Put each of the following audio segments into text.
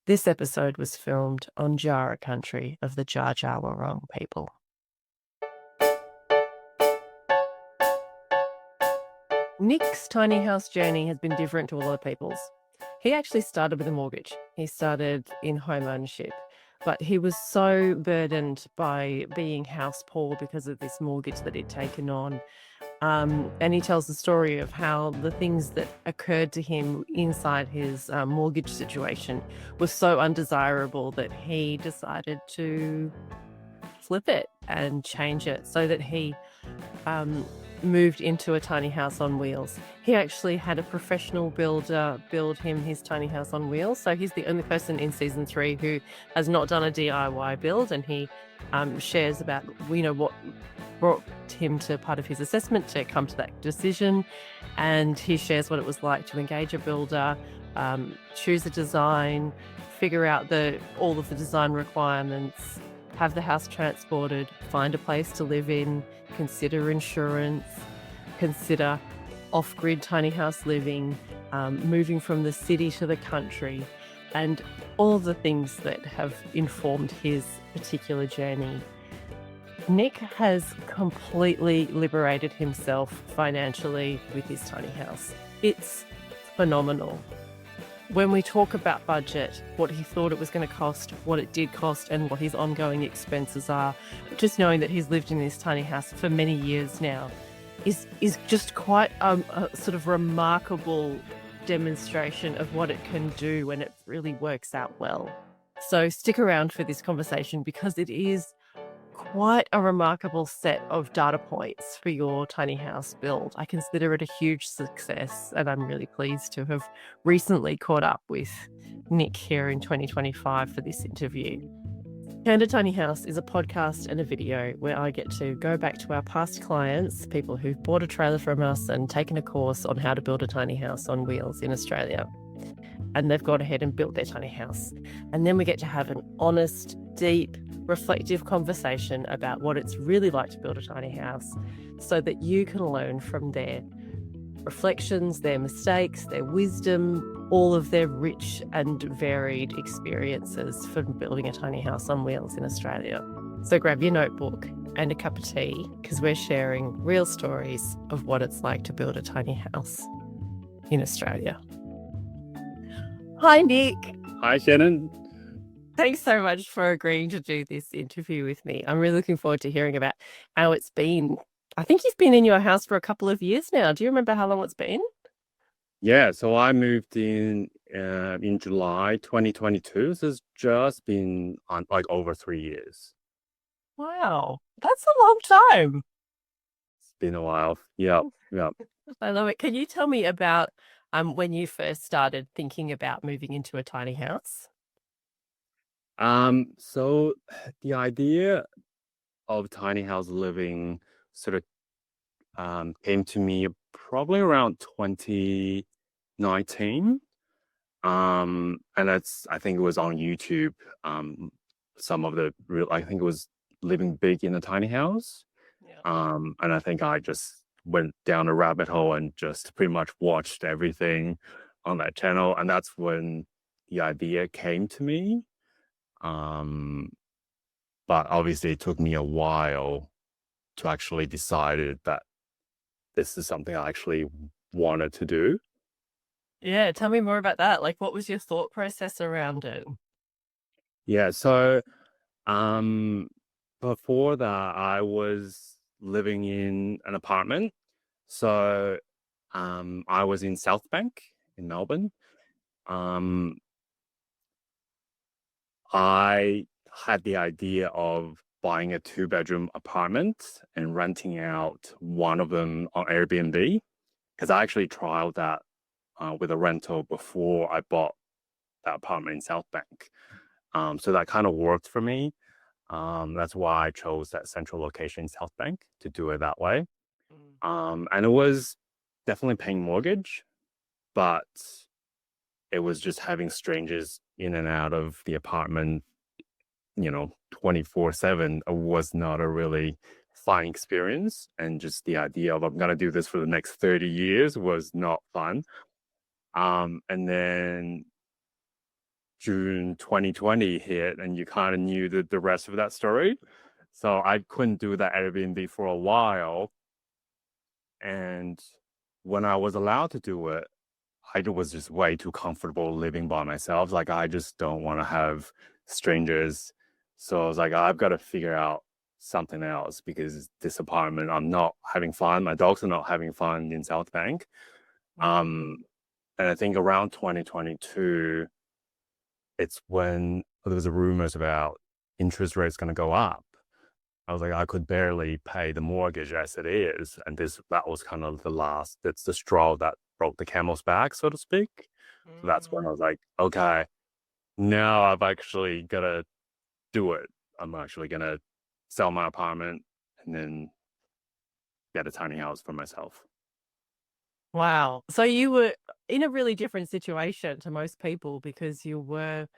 This episode was filmed on Jara country of the Dja Dja Wurrung people. Nick's tiny house journey has been different to a lot of people's. He actually started with a mortgage. He started in home ownership, but he was so burdened by being house poor because of this mortgage that he'd taken on. And he tells the story of how the things that occurred to him inside his mortgage situation was so undesirable that he decided to flip it and change it so that he moved into a tiny house on wheels. He actually had a professional builder build him his tiny house on wheels. So he's the only person in season 3 who has not done a DIY build, and he shares about what brought him to part of his assessment to come to that decision, and he shares what it was like to engage a builder, choose a design, figure out all of the design requirements, have the house transported, find a place to live in, consider insurance, consider off-grid tiny house living, moving from the city to the country, and all of the things that have informed his particular journey. Nick has completely liberated himself financially with his tiny house. It's phenomenal. When we talk about budget, what he thought it was going to cost, what it did cost, and what his ongoing expenses are, just knowing that he's lived in this tiny house for many years now is just quite a sort of remarkable demonstration of what it can do when it really works out well. So stick around for this conversation because it is quite a remarkable set of data points for your tiny house build. I consider it a huge success, and I'm really pleased to have recently caught up with Nick here in 2025 for this interview. Candid Tiny House is a podcast and a video where I get to go back to our past clients, people who've bought a trailer from us and taken a course on how to build a tiny house on wheels in Australia. And they've gone ahead and built their tiny house. And then we get to have an honest, deep, reflective conversation about what it's really like to build a tiny house so that you can learn from their reflections, their mistakes, their wisdom, all of their rich and varied experiences for building a tiny house on wheels in Australia. So grab your notebook and a cup of tea because we're sharing real stories of what it's like to build a tiny house in Australia. Hi, Nick. Hi, Shannon. Thanks so much for agreeing to do this interview with me. I'm really looking forward to hearing about how it's been. I think you've been in your house for a couple of years now. Do you remember how long it's been? Yeah, so I moved in July 2022. So it's just been on like over 3 years. Wow, that's a long time. It's been a while. Yeah, yeah. I love it. Can you tell me about when you first started thinking about moving into a tiny house? So the idea of tiny house living sort of came to me probably around 2019. And I think it was on YouTube. Some of the real, I think it was living big in a tiny house. Yeah. And I think I just went down a rabbit hole and just pretty much watched everything on that channel. And that's when the idea came to me. But obviously it took me a while to actually decide that this is something I actually wanted to do. Yeah, tell me more about that. Like, what was your thought process around it? Yeah, so um before that I was living in an apartment. So I was in South Bank in Melbourne. Um I had the idea of buying a 2-bedroom apartment and renting out one of them on Airbnb because I actually trialed that with a rental before I bought that apartment in South Bank. So that kind of worked for me. That's why I chose that central location in South Bank to do it that way. And it was definitely paying mortgage, but it was just having strangers in and out of the apartment, 24/7 was not a really fun experience. And just the idea of I'm going to do this for the next 30 years was not fun. And then June 2020 hit, and you kind of knew the rest of that story. So I couldn't do that Airbnb for a while. And when I was allowed to do it, I was just way too comfortable living by myself. Like, I just don't want to have strangers. So I was like, I've got to figure out something else because this apartment, I'm not having fun. My dogs are not having fun in South Bank. Um, and I think around 2022, it's when there was a rumors about interest rates going to go up. I was like, I could barely pay the mortgage as it is, and that was kind of that's the straw that broke the camel's back, so to speak. So that's when I was like, okay, now I've actually got to do it. I'm actually gonna sell my apartment and then get a tiny house for myself. Wow. So you were in a really different situation to most people because you were,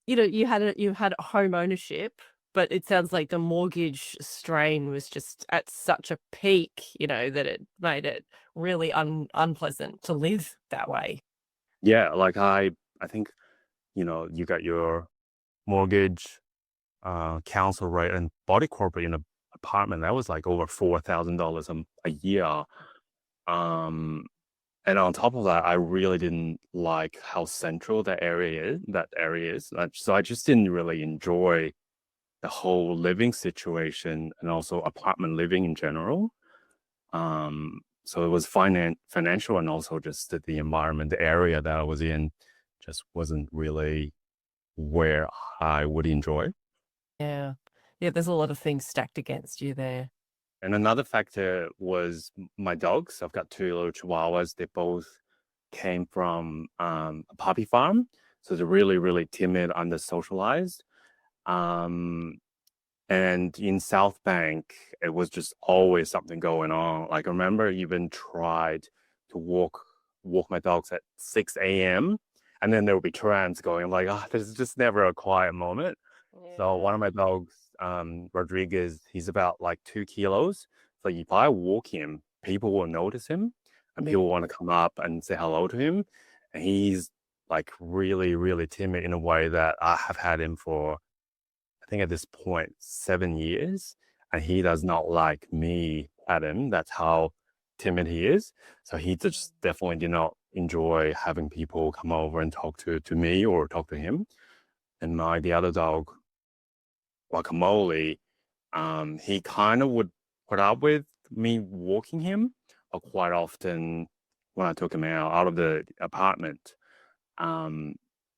you had home ownership, but it sounds like the mortgage strain was just at such a peak, that it made it really unpleasant to live that way. Yeah, like I think you got your mortgage, council rate, and body corporate in an apartment that was like over $4,000 a year. Um, and on top of that, I really didn't like how central that area is. So I just didn't really enjoy the whole living situation and also apartment living in general. So it was financial and also just the environment, the area that I was in just wasn't really where I would enjoy. Yeah. Yeah, there's a lot of things stacked against you there. And another factor was my dogs. I've got two little chihuahuas. They both came from a puppy farm. So they're really, really timid, under socialized. Um, and in South Bank, it was just always something going on. Like, I remember I even tried to walk my dogs at 6 a.m. And then there would be trams going like, there's just never a quiet moment. So Yeah. one of my dogs, Rodriguez, he's about like 2 kilos. So if I walk him, people will notice him and Yeah. people want to come up and say hello to him. And he's like really, really timid in a way that I have had him for, I think at this point, 7 years. And he does not like me at him. That's how timid he is. So he just definitely did not enjoy having people come over and talk to me or talk to him. And the other dog, Guacamole, he kind of would put up with me walking him, but quite often when I took him out of the apartment, um,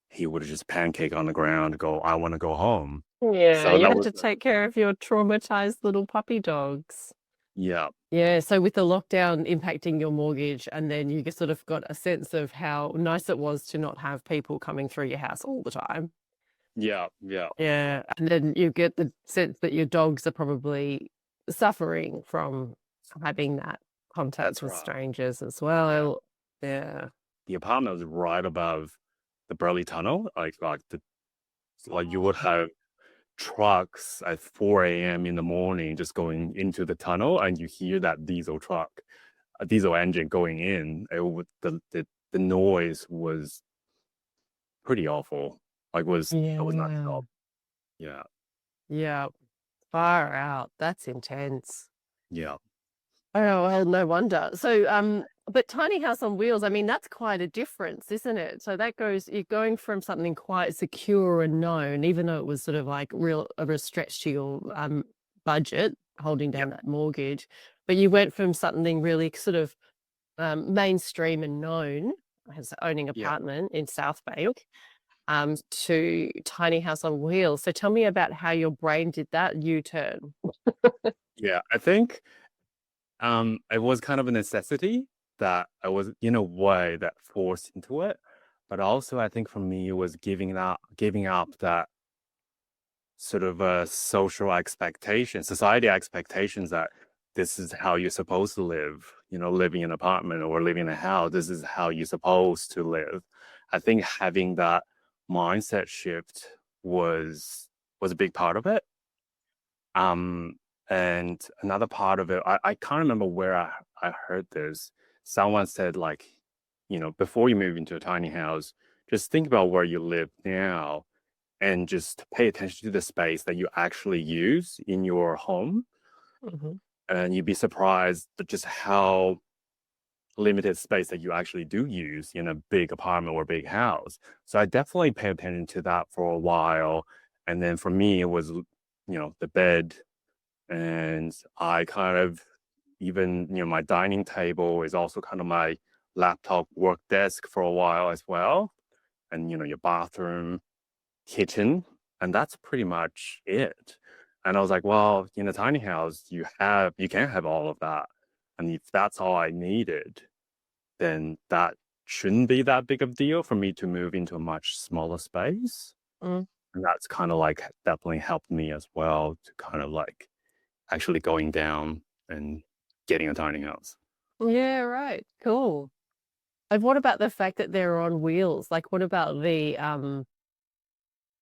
he would just pancake on the ground, go, I want to go home. Yeah, So you that had was, to take care of your traumatized little puppy dogs. yeah, Yeah, so with the lockdown impacting your mortgage, and then you just sort of got a sense of how nice it was to not have people coming through your house all the time. yeah, yeah, Yeah, and then you get the sense that your dogs are probably suffering from having that contact that's with right. strangers as Yeah. well. Yeah. The apartment was right above the Burley Tunnel. Like you would have trucks at 4 a.m. in the morning just going into the tunnel, and you hear that a diesel engine going in. The noise was pretty awful. Like, it was not Yeah. stop. Yeah, Yeah. Far out. That's intense. yeah, Oh, well, no wonder. So, but tiny house on wheels, I mean, that's quite a difference, isn't it? So you're going from something quite secure and known, even though it was sort of like real of a stretch to your budget, holding yeah, down that mortgage, but you went from something really sort of mainstream and known as owning yeah, apartment in South Bank, to tiny house on wheels. So tell me about how your brain did that U-turn. yeah. I think it was kind of a necessity that I was in a way that forced into it, but also I think for me it was giving up that sort of a social expectation, society expectations that this is how you're supposed to live, living in an apartment or living in a house. This is how you're supposed to live. I think having that mindset shift was a big part of it. Um, and another part of it, I can't remember where I heard this. Someone said like, before you move into a tiny house, just think about where you live now and just pay attention to the space that you actually use in your home. Mhm. And you'd be surprised at just how limited space that you actually do use in a big apartment or big house. So I definitely pay attention to that for a while. And then for me, it was, the bed. And I kind of even, my dining table is also kind of my laptop work desk for a while as well. And, your bathroom, kitchen, and that's pretty much it. And I was like, well, in a tiny house, you can't have all of that. And if that's all I needed, then that shouldn't be that big of a deal for me to move into a much smaller space. Mm. And that's kind of like definitely helped me as well to kind of like actually going down and getting a tiny house. Yeah, right. Cool. And what about the fact that they're on wheels? Like, what about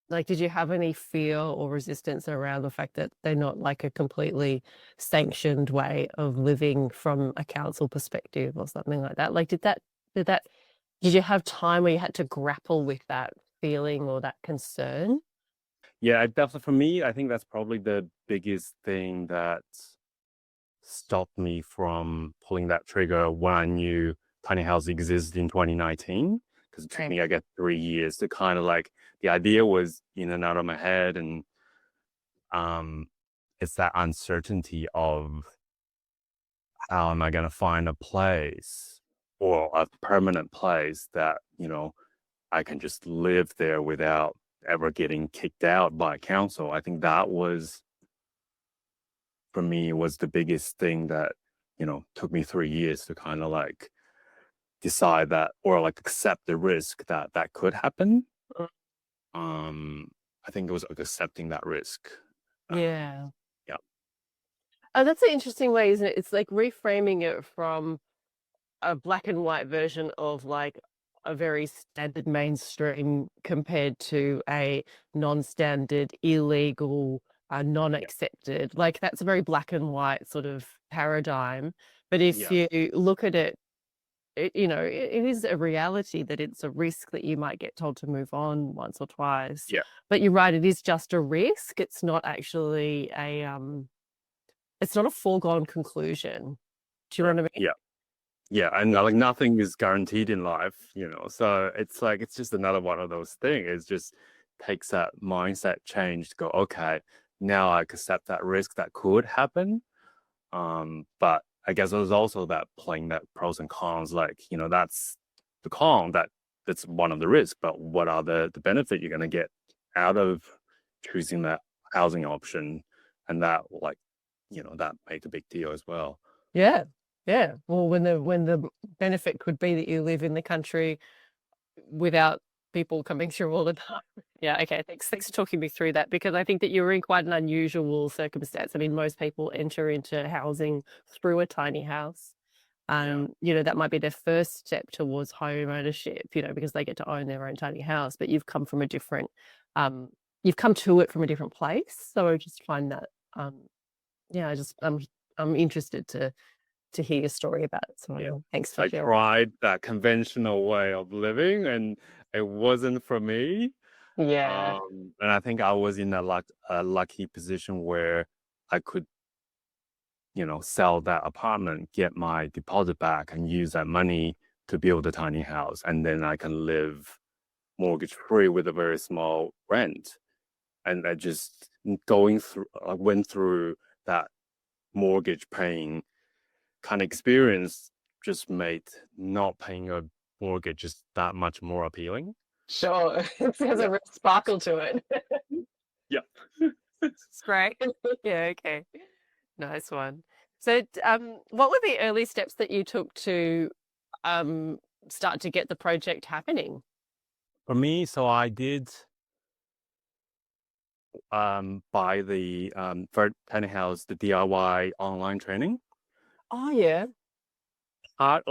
like, did you have any fear or resistance around the fact that they're not like a completely sanctioned way of living from a council perspective or something like that? Like, did that, did you have time where you had to grapple with that feeling or that concern? Yeah, definitely for me, I think that's probably the biggest thing that stopped me from pulling that trigger when I knew tiny house existed in 2019. Because it took Okay. me, I guess, 3 years to kind of like the idea was in and out of my head, and um, it's that uncertainty of how am I going to find a place or a permanent place that I can just live there without ever getting kicked out by council. I think that was for me was the biggest thing that took me 3 years to kind of like decide that or like accept the risk that that could happen. Mm. um I think it was like accepting that risk. Yeah. Yeah. Oh, that's an interesting way, isn't it? It's like reframing it from a black and white version of like a very standard mainstream compared to a non-standard, illegal, Yeah. non-accepted. Like that's a very black and white sort of paradigm. But if Yeah. you look at it, it is a reality that it's a risk that you might get told to move on once or twice. Yeah. But you're right, it is just a risk. It's not actually it's not a foregone conclusion. Do you know Right. what I mean? Yeah. Yeah, and like nothing is guaranteed in life, so it's like it's just another one of those things. It just takes that mindset change to go, okay, now I accept that risk that could happen. But I guess there's also that playing that pros and cons, like, that's the con that's one of the risks, but what are the benefit you're gonna get out of choosing that housing option? And that like, that made a big deal as well. Yeah. Yeah. Well, when the benefit could be that you live in the country without people coming through all the time. Yeah, okay. Thanks for talking me through that because I think that you were in quite an unusual circumstance. I mean, most people enter into housing through a tiny house. Yeah. That might be their first step towards home ownership, because they get to own their own tiny house, but um, you've come to it from a different place. So I just find that, yeah, I'm interested to hear your story about it. So Yeah. thanks for I sharing. tried that conventional way of living and it wasn't for me. Yeah. And I think I was in a lucky position where I could, sell that apartment, get my deposit back, and use that money to build a tiny house. And then I can live mortgage free with a very small rent. And I just I went through that mortgage paying kind of experience just made not paying a mortgage just that much more appealing. Sure. It has Yeah. a real sparkle to it. Yeah. It's great. Yeah, okay. Nice one. So, what were the early steps that you took to um, start to get the project happening? For me, so I did buy the for tiny house the DIY online training. Oh, yeah. A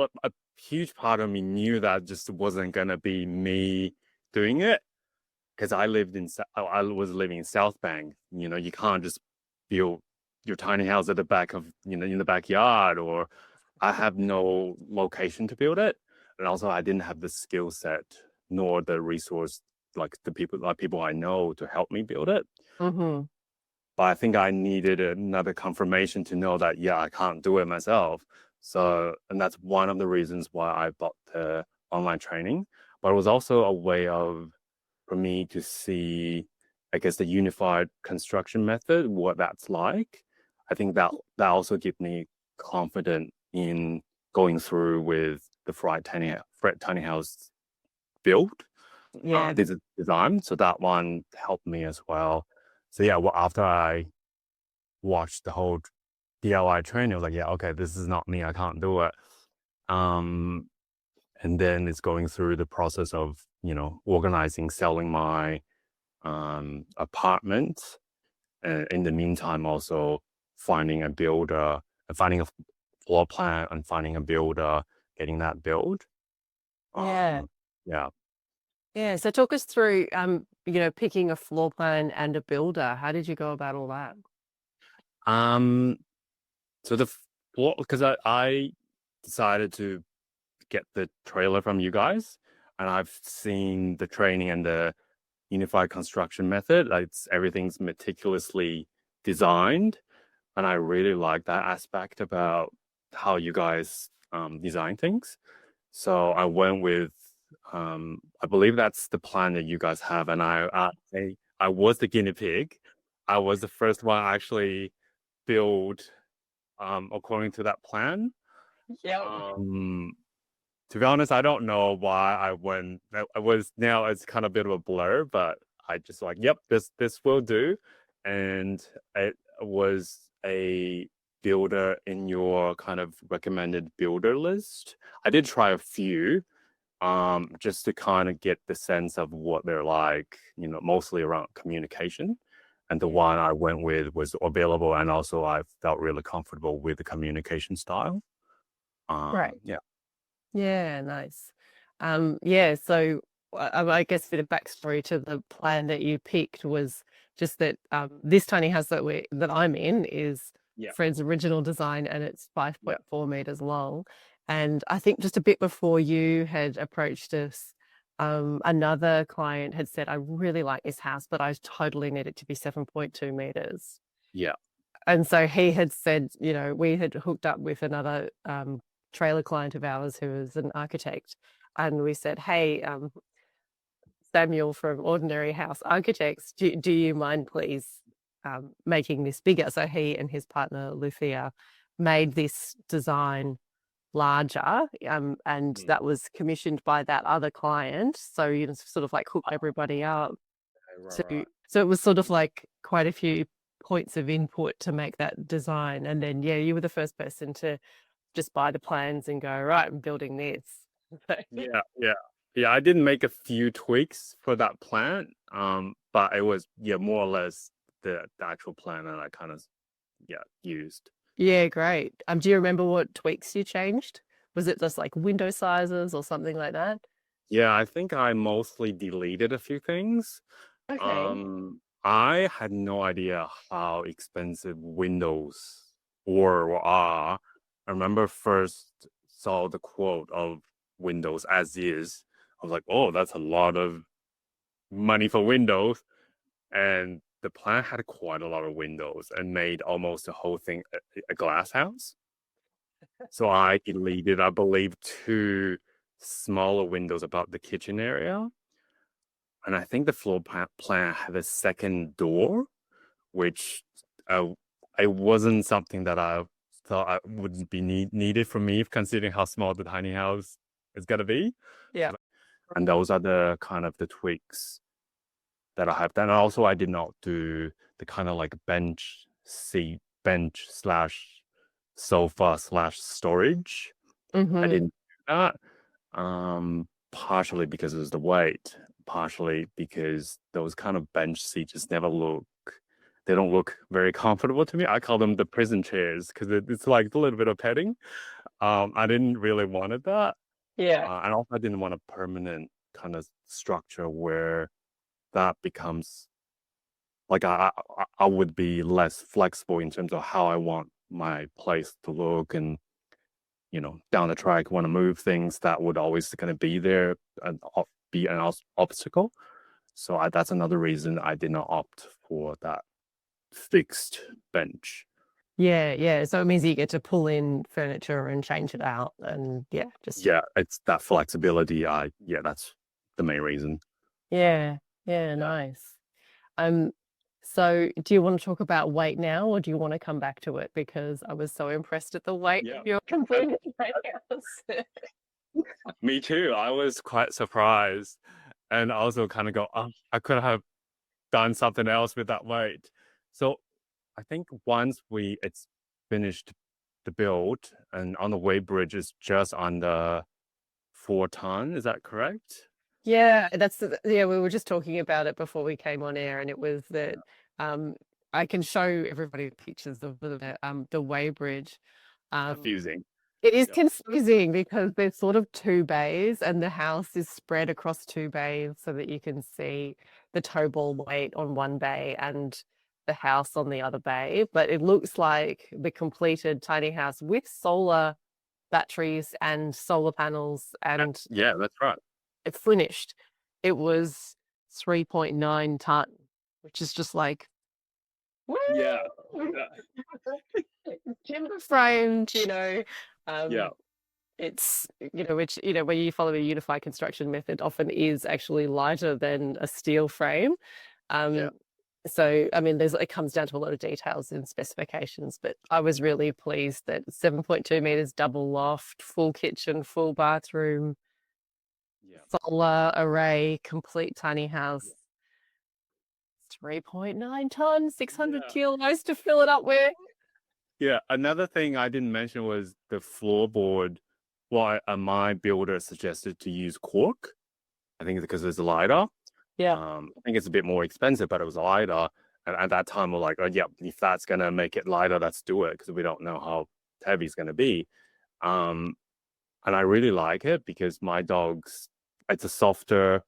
huge part of me knew that just wasn't gonna be me doing it because I was living in South Bank. You can't just build your tiny house at the back of in the backyard, or I have no location to build it, and also I didn't have the skill set nor the resource, like the people I know to help me build it. Mm-hmm. But I think I needed another confirmation to know that, yeah, I can't do it myself. So, and that's one of the reasons why I bought the online training. But it was also a way of, for me to see, I guess, the unified construction method, what that's like. I think that also gives me confident in going through with the Fred Tiny House build, Yeah. this is design. So that one helped me as well. So yeah, well, after I watched the whole DIY training, I was like, yeah, okay, this is not me. I can't do it. Um, and then it's going through the process of, organizing, selling my apartment. And in the meantime, also finding a builder, finding a floor plan and finding a builder, getting that built. Yeah. Yeah. Yeah. So talk us through, picking a floor plan and a builder. How did you go about all that? Um, so the floor, because I decided to get the trailer from you guys, and I've seen the training and the unified construction method. Like everything's meticulously designed, and I really like that aspect about how you guys design things. So I went with, I believe that's the plan that you guys have, and I was the guinea pig. I was the first one actually build according to that plan. Yeah. To be honest, I don't know why I went. I was now it's kind of a bit of a blur, but I just like, yep, this will do, and it was a builder in your kind of recommended builder list. I did try a few, just to kind of get the sense of what they're like, mostly around communication. And the one I went with was available, and also I felt really comfortable with the communication style. Right. Yeah. Yeah, nice. Yeah, so I guess a bit of backstory to the plan that you picked was just that this tiny house that I'm in is Yeah. Fred's original design, and it's Yeah. 5.4 meters long. And I think just a bit before you had approached us, another client had said, I really like this house, but I totally need it to be 7.2 meters. Yeah. And so he had said, we had hooked up with another trailer client of ours who is an architect. And we said, hey, Samuel from Ordinary House Architects, do you mind please making this bigger? So he and his partner, Luthia, made this design larger, and that was commissioned by that other client. So, sort of like hooked everybody up. Right. So it was sort of like quite a few points of input to make that design. And then, yeah, you were the first person to just buy the plans and go, right, I'm building this. Yeah, yeah. Yeah, I did make a few tweaks for that plan. But it was, yeah, more or less the actual plan that I kind of, yeah, used. Yeah, great. Do you remember what tweaks you changed? Was it just like window sizes or something like that? Yeah, I think I mostly deleted a few things. Okay. I had no idea how expensive Windows were or are. I remember first saw the quote of Windows as is. I was like, oh, that's a lot of money for Windows. And the plan had quite a lot of windows and made almost the whole thing a glass house. So I deleted, I believe, two smaller windows about the kitchen area. And I think the plan had a second door, which uh, it wasn't something that I thought I wouldn't be needed for me, considering how small the tiny house is gonna be. Yeah. And those are the kind of the tweaks that I have done. Also, I did not do the kind of like bench slash sofa slash storage. I Mm-hmm. didn't do that. Partially because it was the weight, partially because those kind of bench seats just never look. They don't look very comfortable to me. I call them the prison chairs because it's like a little bit of petting. I didn't really wanted that, Yeah. and also I didn't want a permanent kind of structure where that becomes like I would be less flexible in terms of how I want my place to look, and down the track want to move things that would always going to be there, and be an obstacle. So that's another reason I did not opt for that fixed bench. Yeah, yeah. So it means you get to pull in furniture and change it out, and just Yeah, it's that flexibility. That's the main reason. yeah, Yeah. nice. So do you want to talk about weight now, or do you want to come back to it? Because I was so impressed at the weight Yeah. of your complete tiny house. Me too. I was quite surprised, and also kind of go, oh, I could have done something else with that weight. So I think once it's finished the build, and on the weight bridge is just under 4 ton. Is that correct? Yeah, we were just talking about it before we came on air, and it was that I can show everybody pictures of the weighbridge. Confusing. It is Yeah. confusing because there's sort of two bays, and the house is spread across two bays so that you can see the tow ball weight on one bay and the house on the other bay. But it looks like the completed tiny house with solar batteries and solar panels and Yeah, that's right. it finished. It was 3.9 ton, which is just like, Yeah. woo! Timber framed, Yeah. it's, which, when you follow a unified construction method, often is actually lighter than a steel frame. Yeah. So, I mean, it comes down to a lot of details and specifications, but I was really pleased that 7.2 meters double loft, full kitchen, full bathroom, Yeah. solar array, complete tiny house. 3.9 tons, 600 Yeah. kilos to fill it up with. Yeah. Another thing I didn't mention was the floorboard. Why my builder suggested to use cork. I think it's because it's lighter. Yeah. I think it's a bit more expensive, but it was lighter. And at that time, we're like, oh, yeah, if that's going to make it lighter, let's do it because we don't know how heavy it's going to be. And I really like it because it's a softer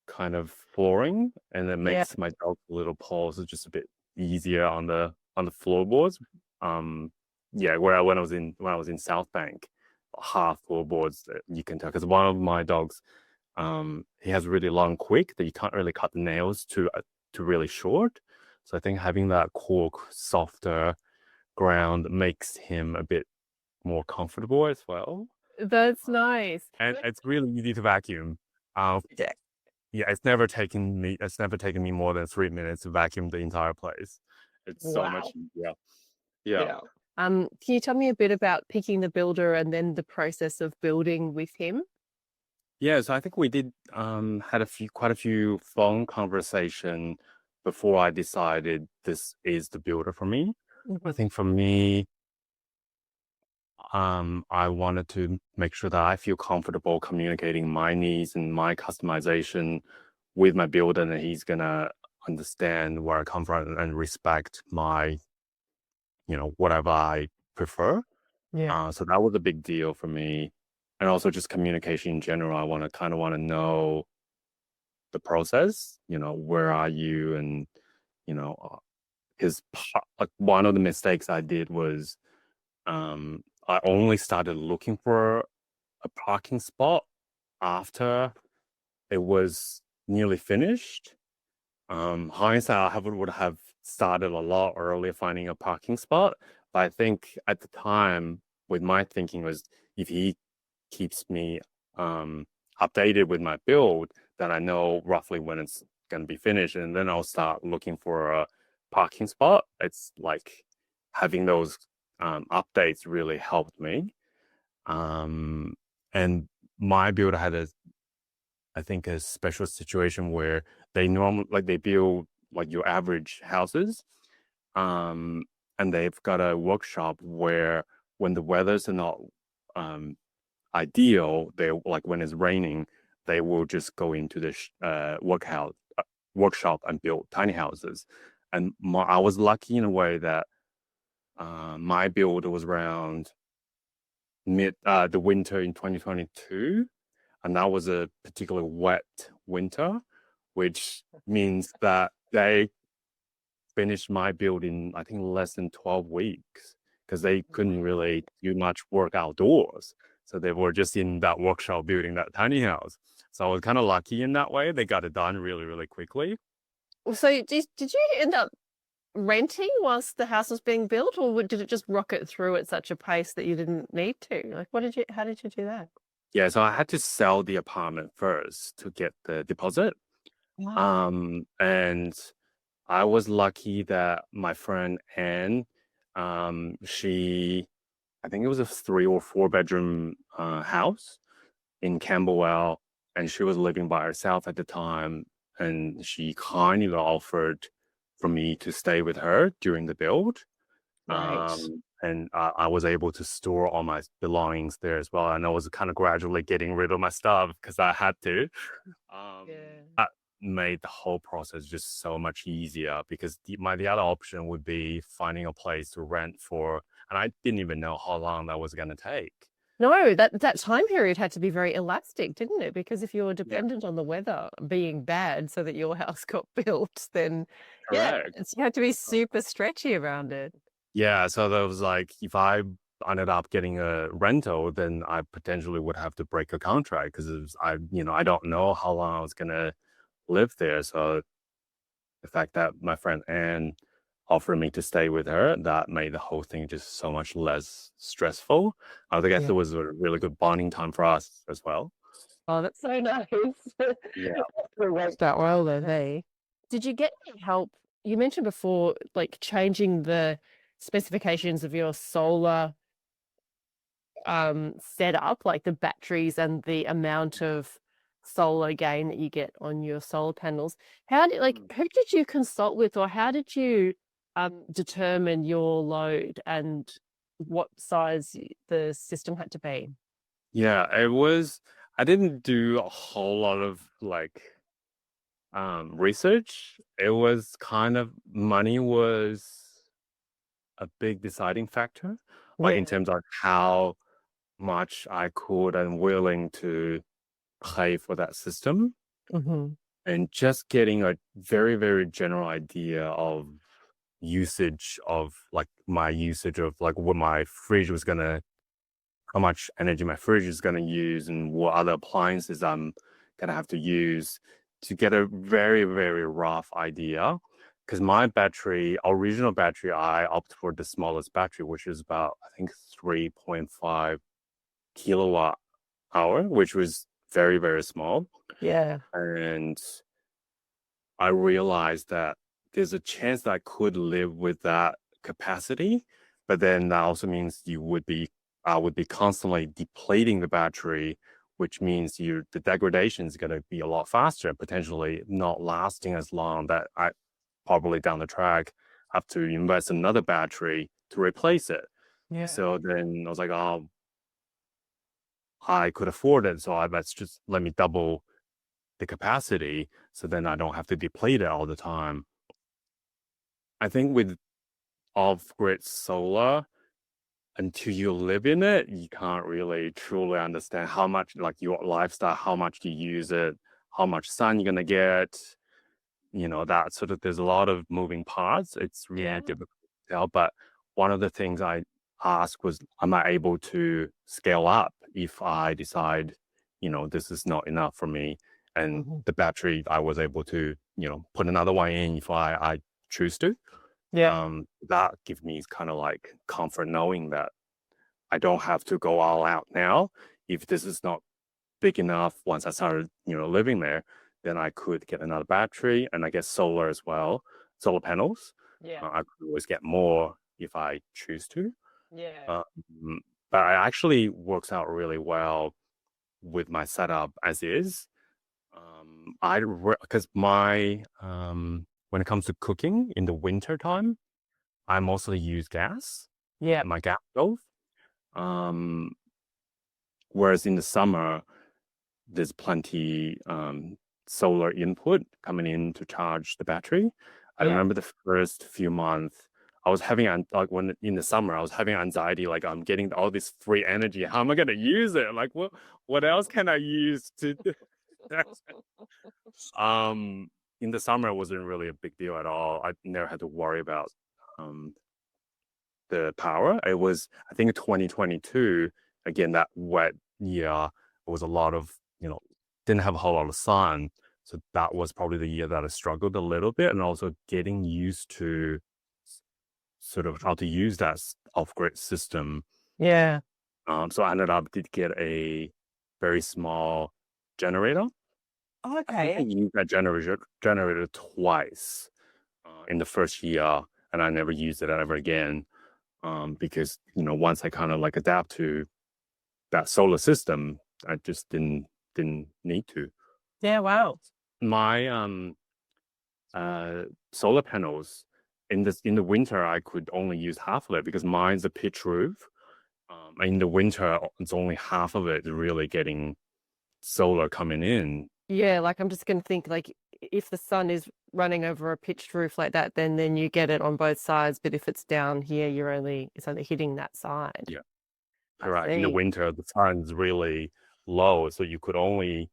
kind of flooring and it makes my dog's little paws just a bit easier on the floorboards. When I was in South Bank, half floorboards that you can tell because one of my dogs, he has really long quick that you can't really cut the nails to really short. So I think having that cork softer ground makes him a bit more comfortable as well. That's nice. And it's really easy to vacuum. It's never taken me more than 3 minutes to vacuum the entire place. It's so much easier. Yeah. Can you tell me a bit about picking the builder and then the process of building with him? Yeah, so I think we did had quite a few phone conversation before I decided this is the builder for me. I think for me, I wanted to make sure that I feel comfortable communicating my needs and my customization with my builder, and he's gonna understand where I come from and respect my, whatever I prefer. So that was a big deal for me. And also just communication in general. I kind of want to know the process, where are you? And, because like one of the mistakes I did was I only started looking for a parking spot after it was nearly finished. Hindsight, would have started a lot earlier finding a parking spot. But I think at the time, with my thinking was if he keeps me updated with my build, then I know roughly when it's going to be finished, and then I'll start looking for a parking spot. It's like having those updates really helped me. And my builder had I think a special situation where they build like your average houses, and they've got a workshop where when the weathers are not ideal, they like when it's raining, they will just go into the workshop and build tiny houses. And I was lucky in a way that my build was around the winter in 2022, and that was a particularly wet winter, which means that they finished my build in I think less than 12 weeks because they couldn't really do much work outdoors. So they were just in that workshop building that tiny house. So I was kind of lucky in that way. They got it done really, really quickly. So did you end up renting whilst the house was being built, or did it just rocket through at such a pace that you didn't need to? Like, how did you do that? Yeah, so I had to sell the apartment first to get the deposit. Wow. And I was lucky that my friend Anne, I think it was a 3 or 4 bedroom house in Camberwell, and she was living by herself at the time, and she kindly offered for me to stay with her during the build. Right. And I was able to store all my belongings there as well. And I was kind of gradually getting rid of my stuff because I had to. Yeah. That made the whole process just so much easier because the other option would be finding a place to rent for, and I didn't even know how long that was going to take. No, that time period had to be very elastic, didn't it? Because if you were Yeah, dependent on the weather being bad so that your house got built, then yeah, correct. you had to be super stretchy around it. Yeah, so that was like if I ended up getting a rental, then I potentially would have to break a contract because I don't know how long I was gonna live there. So the fact that my friend Anne offered me to stay with her, that made the whole thing just so much less stressful. I guess Yeah. it was a really good bonding time for us as well. Oh, that's so nice. Yeah. It worked out well then, hey? Did you get any help? You mentioned before, like changing the specifications of your solar setup, like the batteries and the amount of solar gain that you get on your solar panels. Mm. Who did you consult with, or how did you determine your load and what size the system had to be? Yeah, I didn't do a whole lot of like research. It was kind of money was a big deciding factor, like in Yeah. terms of how much I could and willing to pay for that system, Hmm. and just getting a very, very general idea of usage of like my usage of like what my fridge was gonna how much energy my fridge is gonna use and what other appliances I'm gonna have to use to get a very, very rough idea. Because my battery, original battery, I opt for the smallest battery, which is about I think 3.5 kilowatt hour, which was very, very small. Yeah. And I realized that there's a chance that I could live with that capacity, but then that also means I would be constantly depleting the battery, which means the degradation is going to be a lot faster and potentially not lasting as long. That I probably down the track have to invest another battery to replace it. Yeah. So then I was like, oh, I could afford it, so let's just let me double the capacity, so then I don't have to deplete it all the time. I think with off-grid solar, until you live in it, you can't really truly understand how much, like your lifestyle, how much you use it, how much sun you're gonna get, that sort of, there's a lot of moving parts. It's really Yeah. difficult to tell. But one of the things I asked was, am I able to scale up if I decide, this is not enough for me? And Hmm. the battery, I was able to, put another one in if I choose to. Yeah. That gives me kind of like comfort knowing that I don't have to go all out now. If this is not big enough, once I started, living there, then I could get another battery and I guess solar as well, solar panels. Yeah. I could always get more if I choose to. Yeah. Um, but it actually works out really well with my setup as is. Because when it comes to cooking in the winter time, I mostly use gas, Yeah. my gas stove. Um, Whereas in the summer, there's plenty solar input coming in to charge the battery. I Yeah. remember the first few months, I was having like when in the summer, I was having anxiety, like I'm getting all this free energy. How am I gonna use it? Like what else can I use to um in the summer it wasn't really a big deal at all. I never had to worry about um the power. It was, I think, 2022, again, that wet year, it was a lot of, didn't have a whole lot of sun. So that was probably the year that I struggled a little bit, and also getting used to sort of how to use that off-grid system. Yeah. So I ended up did get a very small generator. I think I Okay. used that generator twice in the first year, and I never used it ever again. Because once I kind of like adapt to that solar system, I just didn't need to. Yeah. Wow. My solar panels in the winter I could only use half of it because mine's a pitch roof. In the winter, it's only half of it really getting solar coming in. Yeah. Like I'm just going to think like if the sun is running over a pitched roof like that, then you get it on both sides. But if it's down here, it's only hitting that side. Yeah, I correct. In the see. winter, the sun's really low, so you could only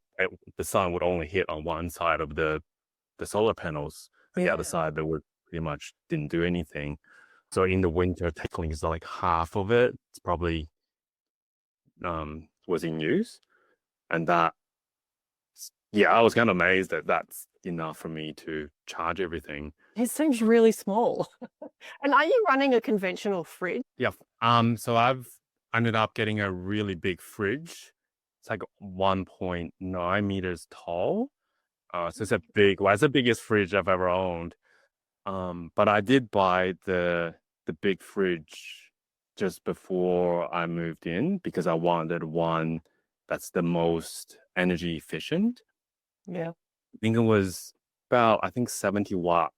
the sun would only hit on one side of the solar panels, and the other Yeah. side that would pretty much didn't do anything. So in the winter, technically, it's like half of it. It's probably was in use, and that yeah, I was kind of amazed that that's enough for me to charge everything. It seems really small. And are you running a conventional fridge? Yeah. So I've ended up getting a really big fridge. It's like 1.9 meters tall. So it's a big, well, it's the biggest fridge I've ever owned. But I did buy the big fridge just before I moved in because I wanted one that's the most energy efficient. Yeah. I think it was about, I think 70 watt,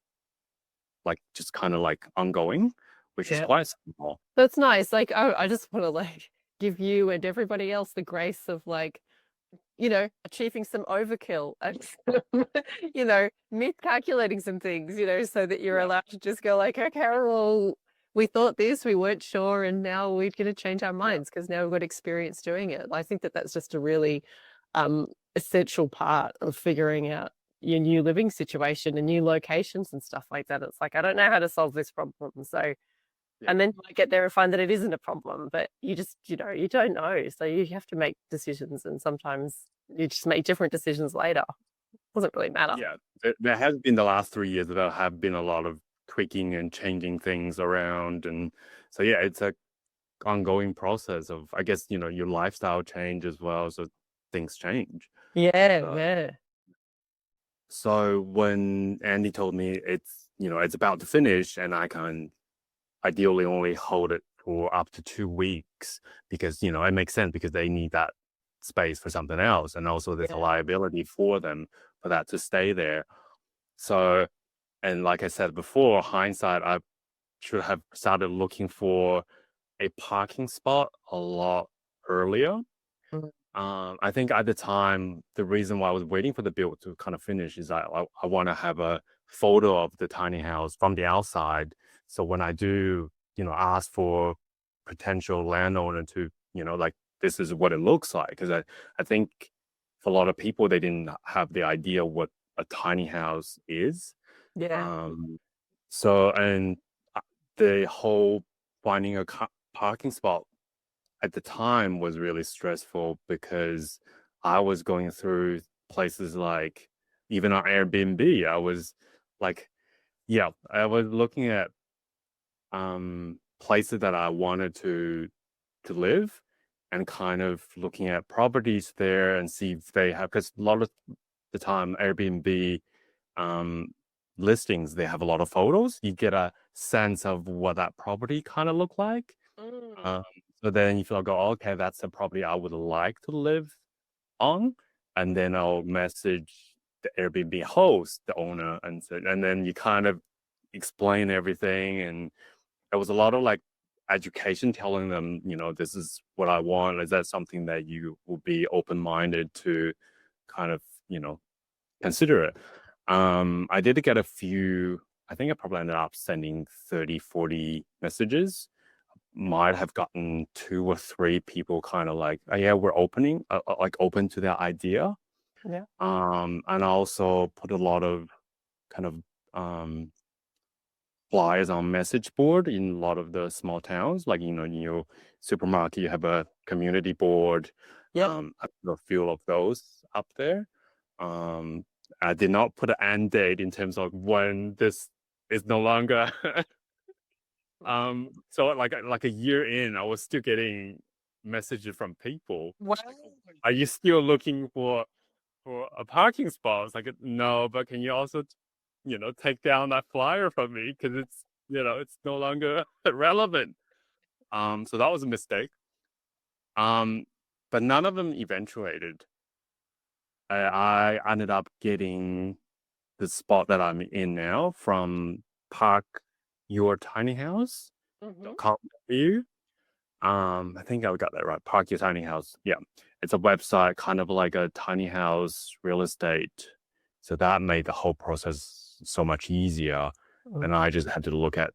like just kind of like ongoing, which is Yeah. quite small. That's nice. Like, I just want to like give you and everybody else the grace of like, achieving some overkill and miscalculating some things, so that you're Yeah. allowed to just go like, okay, well, we thought this, we weren't sure, and now we're going to change our Yeah. minds because now we've got experience doing it. I think that that's just a really essential part of figuring out your new living situation and new locations and stuff like that. It's like, I don't know how to solve this problem. So, Yeah. and then you might get there and find that it isn't a problem, but you just, you don't know. So you have to make decisions, and sometimes you just make different decisions later. Doesn't really matter. Yeah. There has been the last 3 years that there have been a lot of tweaking and changing things around. And so, yeah, it's a ongoing process of, I guess, your lifestyle change as well. So things change. Yeah, Uh, yeah. so when Andy told me it's about to finish and I can ideally only hold it for up to 2 weeks because, it makes sense because they need that space for something else. And also there's a Yeah. liability for them for that to stay there. So, and like I said before, hindsight, I should have started looking for a parking spot a lot earlier. Mhm. I think at the time, the reason why I was waiting for the build to kind of finish is I want to have a photo of the tiny house from the outside. So when I do, ask for potential landowner to, like, this is what it looks like. Because I think for a lot of people, they didn't have the idea what a tiny house is. Yeah. So, and the whole finding a parking spot at the time was really stressful because I was going through places like even on Airbnb. I was like, yeah, I was looking at places that I wanted to live and kind of looking at properties there and see if they have, because a lot of the time Airbnb um listings, they have a lot of photos. You get a sense of what that property kind of look like. Mm. um, so then you feel like, oh, okay, that's a property I would like to live on. And then I'll message the Airbnb host, the owner, and then you kind of explain everything. And there was a lot of like education telling them, this is what I want. Is that something that you will be open-minded to kind of, consider it? I did get a few, I think I probably ended up sending 30, 40 messages. Might have gotten 2 or 3 people kind of like, oh, yeah, we're open to that idea. Yeah. And I also put a lot of kind of flyers on message board in a lot of the small towns. Like, in your supermarket, you have a community board. Yep. I put a few of those up there. Um, I did not put an end date in terms of when this is no longer. So like a year in, I was still getting messages from people. Wow. Are you still looking for a parking spot? I was like, no, but can you also, take down that flyer from me because it's no longer relevant. So that was a mistake. Um, but none of them eventuated. I ended up getting the spot that I'm in now from Park Your Tiny House. Mhm. .com.au. I think I got that right. Park Your Tiny House. Yeah. It's a website, kind of like a tiny house real estate. So that made the whole process so much easier. Mm. And I just had to look at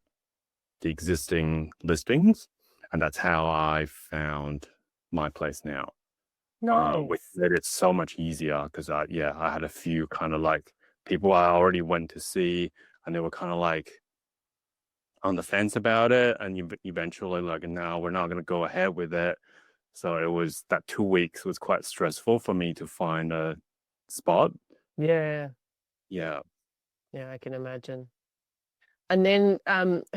the existing listings. And that's how I found my place now. With Nice. it, it's so much easier because I had a few kind of like people I already went to see, and they were kind of like on the fence about it, and eventually like, no, we're not going to go ahead with it. So it was that 2 weeks was quite stressful for me to find a spot. Yeah. Yeah. Yeah, I can imagine. And then,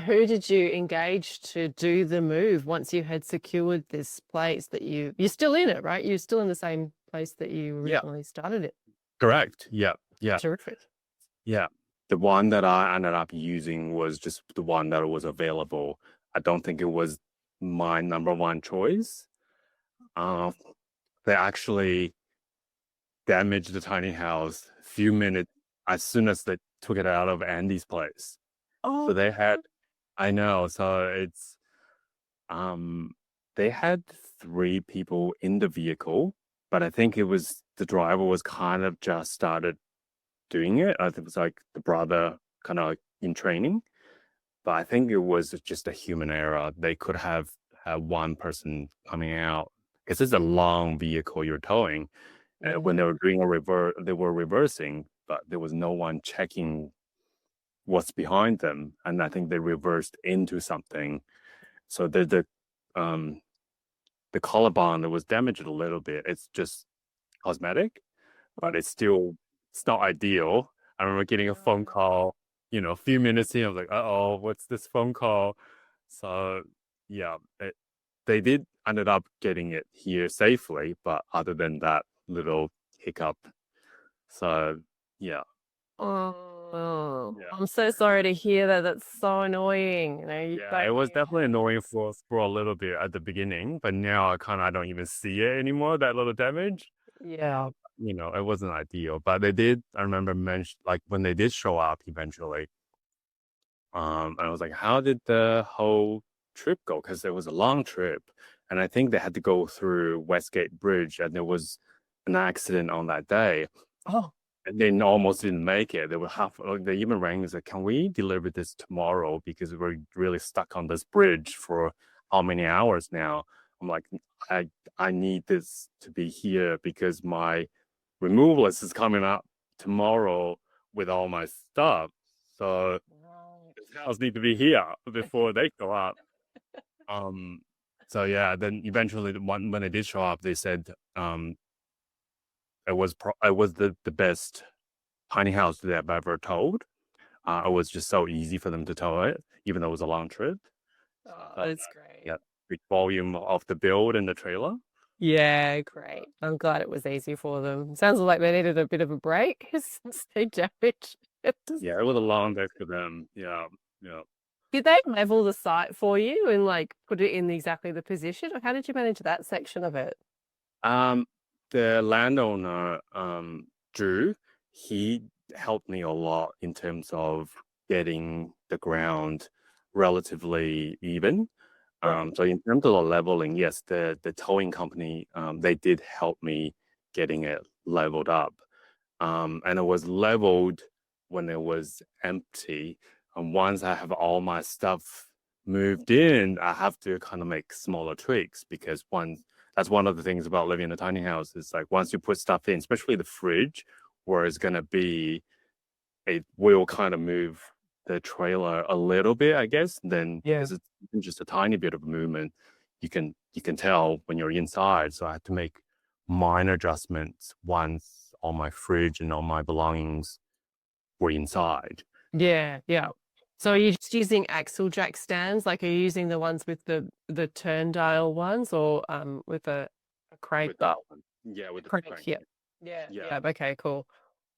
who did you engage to do the move once you had secured this place that you're still in it, right? You're still in the same place that you Yeah. originally started it. Correct. Yeah. Yeah. Terrific. Yeah. The one that I ended up using was just the one that was available. I don't think it was my number one choice. Um, they actually damaged the tiny house a few minutes as soon as they took it out of Andy's place. So Oh, they had, I know. So um, they had 3 people in the vehicle, but I think it was the driver was kind of just started doing it. I think it was like the brother kind of in training, but I think it was just a human error. They could have had one person coming out because it's a long vehicle you're towing. yeah. When they were doing they were reversing, but there was no one checking what's behind them, and I think they reversed into something. So um the collarbone that was damaged a little bit. It's just cosmetic, but it's not ideal. I remember getting a phone call, a few minutes in. I was like, "Uh-oh, what's this phone call?" So yeah, they did ended up getting it here safely, but other than that little hiccup, so yeah, Oh, yeah, I'm so sorry to hear that. That's so annoying. You yeah. don't It was hear definitely annoying for a little bit at the beginning, but now I don't even see it anymore. That little damage. Yeah. It wasn't ideal, but they did. I remember mention like when they did show up eventually. I was like, how did the whole trip go? Because it was a long trip, and I think they had to go through Westgate Bridge, and there was an accident on that day, Oh, and they almost didn't make it. They were they even rang and said, "Can we deliver this tomorrow? Because we're really stuck on this bridge for how many hours now?" I'm like, I I need this to be here because my removalist is coming up tomorrow with all my stuff. So right. this house need to be here before they go up. Um, so yeah, then eventually when they did show up, they said it was the best tiny house that I've ever towed. It was just so easy for them to tow it, even though it was a long trip. Oh, Uh, that's great. yeah, big volume of the build and the trailer. Yeah, great. I'm glad it was easy for them. Sounds like they needed a bit of a break since they damaged it. Yeah, it was a long day for them. Yeah, yeah. Did they level the site for you and put it in exactly the position? Or how did you manage that section of it? Um, the landowner, Drew, he helped me a lot in terms of getting the ground relatively even. Right. So in terms of the leveling, yes, the towing company, they did help me getting it leveled up. And it was leveled when it was empty. And once I have all my stuff moved in, I have to kind of make smaller tweaks because that's one of the things about living in a tiny house is like once you put stuff in, especially the fridge, where it's gonna be, it will kind of move the trailer a little bit, I guess. Then Yeah. because it's just a tiny bit of movement, you can tell when you're inside. So I had to make minor adjustments once all my fridge and all my belongings were inside. Yeah, yeah. So are you just using axle jack stands? Like, are you using the ones with the turn dial ones, or with a crank? With that one. Yeah, with the Crank, crank. yeah. Yeah, Yeah. yeah. Okay, cool.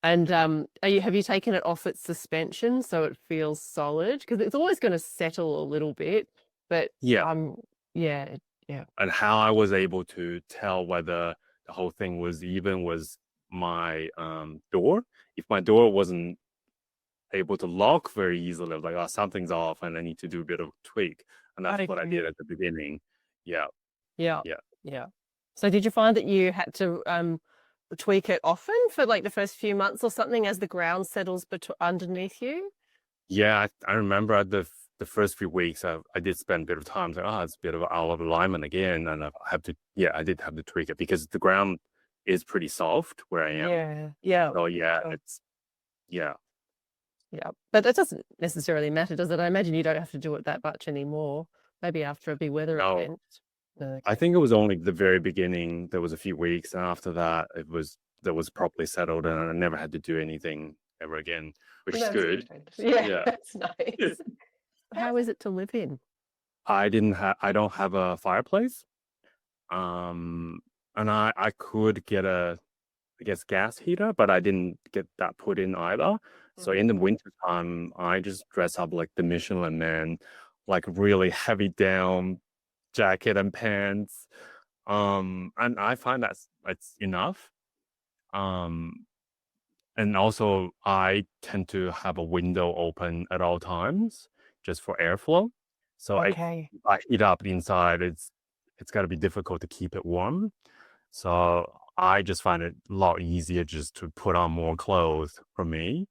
And have you taken it off its suspension so it feels solid? Because it's always going to settle a little bit, but Yeah. yeah, yeah. And how I was able to tell whether the whole thing was even was my door. If my door wasn't able to lock very easily, I was like, oh, something's off and I need to do a bit of tweak. And that's what I did Okay. at the beginning. Yeah. Yeah, Yeah. yeah. So did you find that you had to tweak it often for like the first few months or something as the ground settles underneath you? Yeah, I remember at the first few weeks, I did spend a bit of time like, oh, it's a bit of out of alignment again, and I have to, yeah, I did have to tweak it because the ground is pretty soft where I am. Yeah, yeah, So yeah, yeah, it's yeah. yeah. But that doesn't necessarily matter, does it? I imagine you don't have to do it that much anymore. Maybe after a big weather No, event. I Okay. think it was only the very beginning. There was a few weeks, and after that, that was properly settled, and I never had to do anything ever again, which is That's good. good. Yeah, Yeah. that's nice. How is it to live in? I don't have a fireplace. And I could get I guess gas heater, but I didn't get that put in either. So in the winter time, I just dress up like the Michelin Man, like really heavy down jacket and pants. And I find that's enough. Um, and also I tend to have a window open at all times just for airflow. So Okay. if I heat up inside, it's got to be difficult to keep it warm. So I just find it a lot easier just to put on more clothes for me.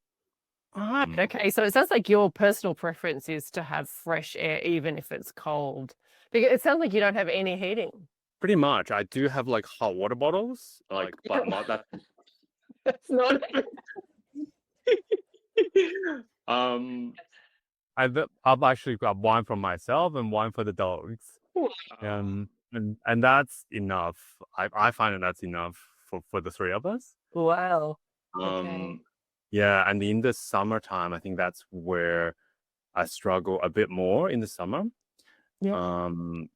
Right. Okay. So it sounds like your personal preference is to have fresh air, even if it's cold. Because it sounds like you don't have any heating. Pretty much. I do have like hot water bottles, like, but not that. That's not. um, I've actually got one for myself and one for the dogs. And that's enough. I find that that's enough for the three of us. Wow. Okay. Yeah, and in the summertime, I think that's where I struggle a bit more in the summer. Yeah.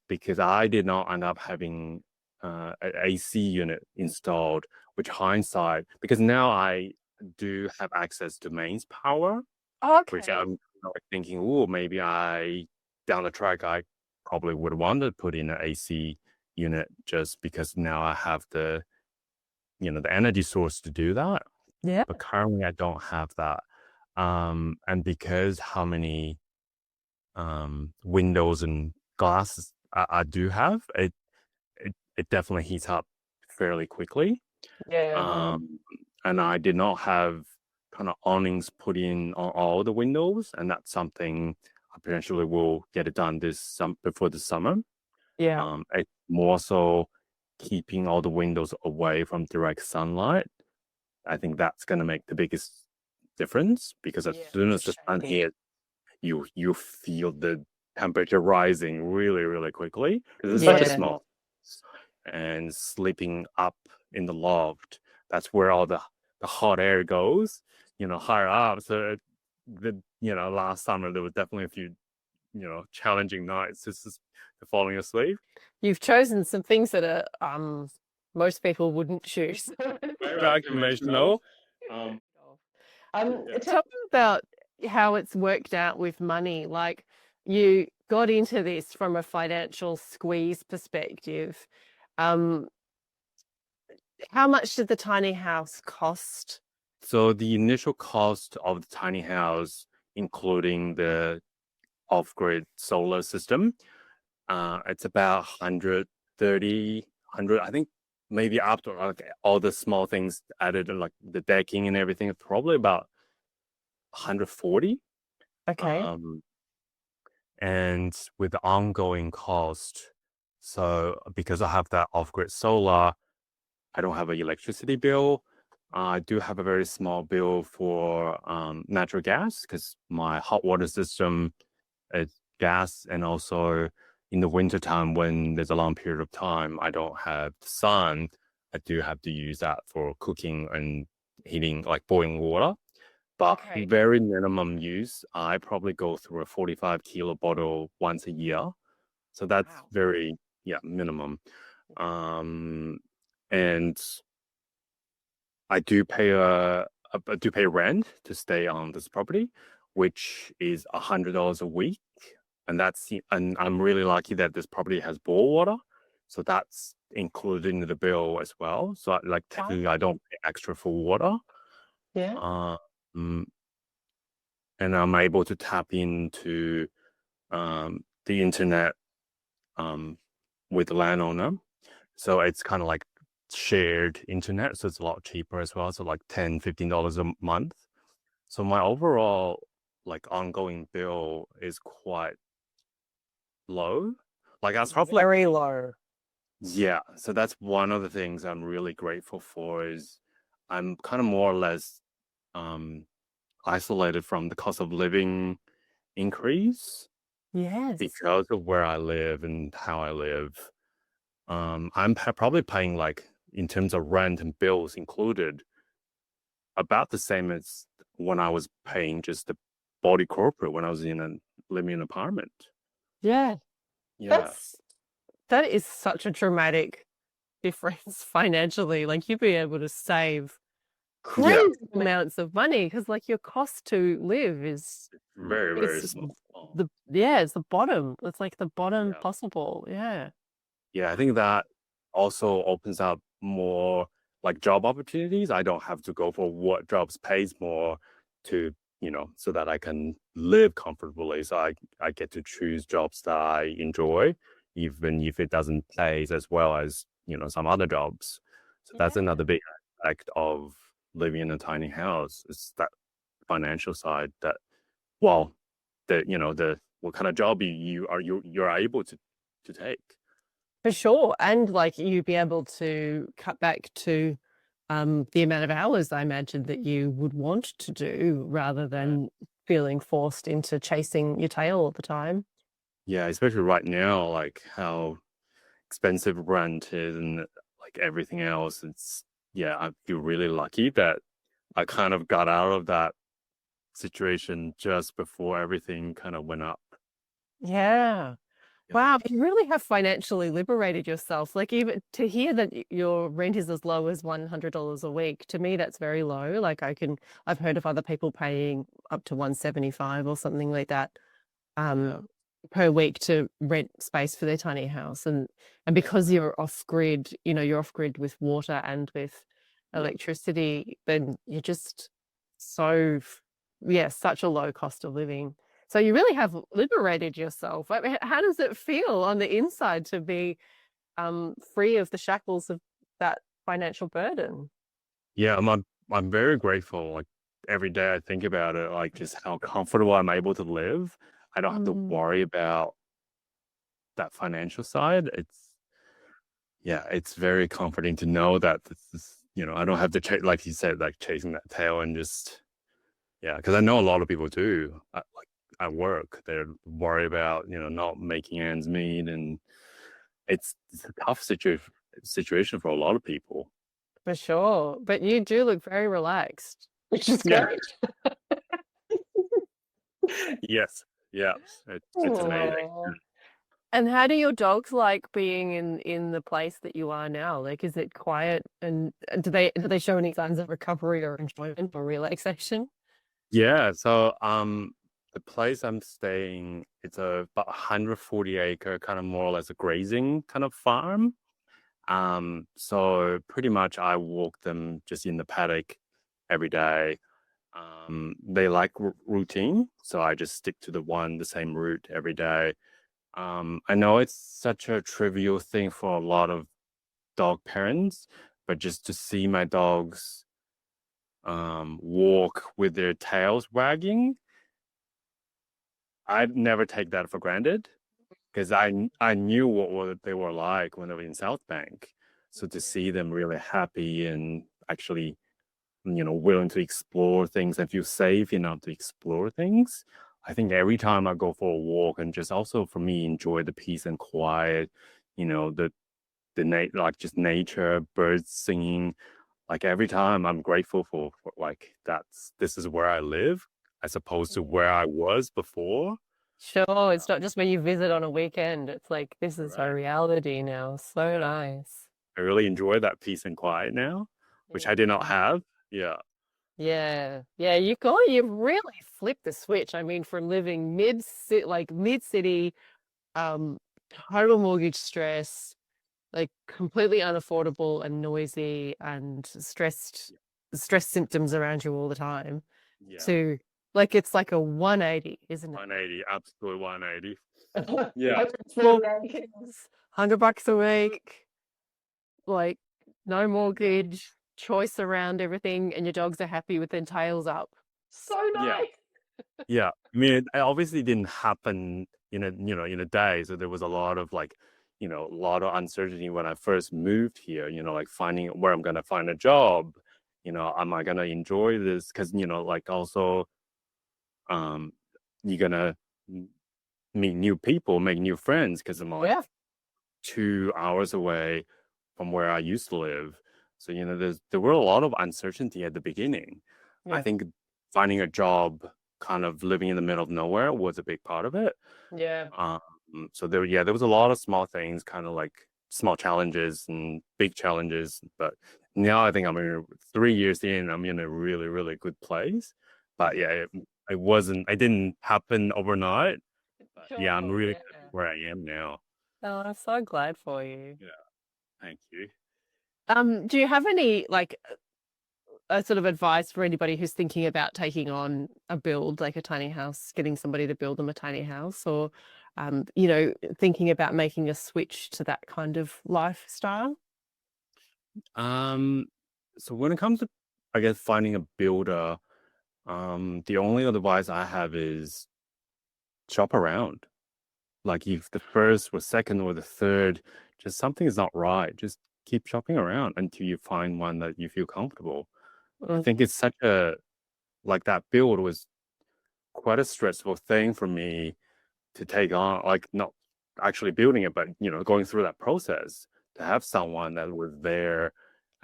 Because I did not end up having an AC unit installed, which hindsight, because now I do have access to mains power, which Okay. I'm like thinking, oh, maybe down the track, I probably would want to put in an AC unit just because now I have the energy source to do that. Yeah. But currently I don't have that. And because how many windows and glasses I do have, it definitely heats up fairly quickly. Yeah. And I did not have kind of awnings put in on all the windows, and that's something I potentially will get it done before the summer. Yeah. It's more so keeping all the windows away from direct sunlight. I think that's going to make the biggest difference because as soon as the sun hits, you feel the temperature rising really, really quickly because it's such a small. And sleeping up in the loft, that's where all the hot air goes, higher up. So last summer there was definitely a few, challenging nights just falling asleep. You've chosen some things that are most people wouldn't choose. Very conventional. Tell me about how it's worked out with money. Like, you got into this from a financial squeeze perspective. How much did the tiny house cost? So the initial cost of the tiny house, including the off-grid solar system, it's about 130, I think maybe after like all the small things added, like the decking and everything, probably about 140. Okay. And with the ongoing cost, so because I have that off-grid solar, I don't have an electricity bill. I do have a very small bill for natural gas because my hot water system is gas, and also in the wintertime when there's a long period of time I don't have the sun, I do have to use that for cooking and heating, like boiling water. But Okay. very minimum use. I probably go through a 45 kilo bottle once a year. So that's Wow. very, yeah, minimum. Um, and I do pay I do pay rent to stay on this property, which is $100 a week, and I'm really lucky that this property has bore water, so that's included in the bill as well. So like Wow. technically, I don't pay extra for water. Yeah. Um, and I'm able to tap into the internet with the landowner. So it's kind of like shared internet. So it's a lot cheaper as well. So like $10, $15 a month. So my overall like ongoing bill is quite low. Like that's probably like, Very low. yeah. So that's one of the things I'm really grateful for is I'm kind of more or less um isolated from the cost of living increase Yes. because of where I live and how I live. I'm probably paying like in terms of rent and bills included about the same as when I was paying just the body corporate when I was living in an apartment. Yeah. Yeah, That's that is such a dramatic difference financially. Like you'd be able to save yeah, crazy amounts of money because like your cost to live is very, very it's small. it's the bottom. It's like the bottom Yeah, possible. Yeah. yeah. I think that also opens up more like job opportunities. I don't have to go for what jobs pays more to, so that I can live comfortably. So I get to choose jobs that I enjoy, even if it doesn't pay as well as, some other jobs. So that's Yeah. another big aspect of living in a tiny house is that financial side that, well, the what kind of job you're able to take. For sure. And like you'd be able to cut back to the amount of hours I imagine that you would want to do rather Yeah. than feeling forced into chasing your tail all the time. Yeah, especially right now, like how expensive rent is and like everything else. Yeah, I feel really lucky that I kind of got out of that situation just before everything kind of went up. Yeah. Yeah. Wow, you really have financially liberated yourself. Like even to hear that your rent is as low as $100 a week, to me that's very low. I've heard of other people paying up to 175 or something like that Yeah. um per week to rent space for their tiny house. And Yeah. because you're off grid, you're off grid with water and with Yeah. electricity, then you're just so yeah, such a low cost of living. So you really have liberated yourself. I mean, how does it feel on the inside to be free of the shackles of that financial burden? Yeah, I'm very grateful. Like every day I think about it, like just how comfortable I'm able to live. I don't have to Mm. worry about that financial side. Yeah, it's very comforting to know that this is, I don't have to chase, like you said, like chasing that tail and just, yeah, because I know a lot of people do. Like at work, they're worried about, not making ends meet, and it's a tough situation for a lot of people. For sure. But you do look very relaxed, which is Yeah. great. Yes. Yeah. It's amazing. Aw. And how do your dogs like being in the place that you are now? Like, is it quiet and do they show any signs of recovery or enjoyment or relaxation? Yeah. So the place I'm staying, it's about 140-acre, kind of more or less a grazing kind of farm. So pretty much I walk them just in the paddock every day. They like routine, so I just stick to the same route every day. I know it's such a trivial thing for a lot of dog parents, but just to see my dogs walk with their tails wagging, I'd never take that for granted because I knew what they were like when they were in South Bank. So to see them really happy and actually, willing to explore things and feel safe enough to explore things, I think every time I go for a walk and just also for me enjoy the peace and quiet, the like just nature, birds singing. like every time I'm grateful for like this is where I live as opposed to where I was before. Sure, it's not just when you visit on a weekend. It's like this is our Right. reality now. So Yeah. nice. I really enjoy that peace and quiet now, which I did not Yeah. have. Yeah. Yeah. Yeah, you really flipped the switch. I mean, from living mid city, um, total mortgage stress, like completely unaffordable and noisy and stress symptoms around you all the time, Yeah. to like it's like a 180, isn't it? 180, absolute 180. Yeah. Like, well, $100 a week, like no mortgage, choice around everything, and your dogs are happy with their tails up. So Yeah. nice. Yeah. I mean, it obviously didn't happen in a day. So there was a lot of like, a lot of uncertainty when I first moved here, like finding where I'm gonna find a job, am I gonna enjoy this? Because, like also um you're gonna meet new people, make new friends because I'm like Yeah. 2 hours away from where I used to live. So, there were a lot of uncertainty at the beginning. I Yeah. think finding a job kind of living in the middle of nowhere was a big part of it. Yeah. Um, so there was a lot of small things, kind of like small challenges and big challenges. But now I think I'm in 3 years in, I'm in a really, really good place. But yeah, it didn't happen overnight. But yeah, I'm Sure. really Yeah. happy where I am now. Oh, I'm so glad for you. Yeah, thank you. Do you have any like a sort of advice for anybody who's thinking about taking on a build, like a tiny house, getting somebody to build them a tiny house, or thinking about making a switch to that kind of lifestyle? Um, so when it comes to, I guess, finding a builder, the only advice I have is shop around. Like if the first or second or the third, just something is not right, just keep shopping around until you find one that you feel comfortable. I Mm. think it's such a like that build was quite a stressful thing for me to take on, like not actually building it, but going through that process to have someone that was there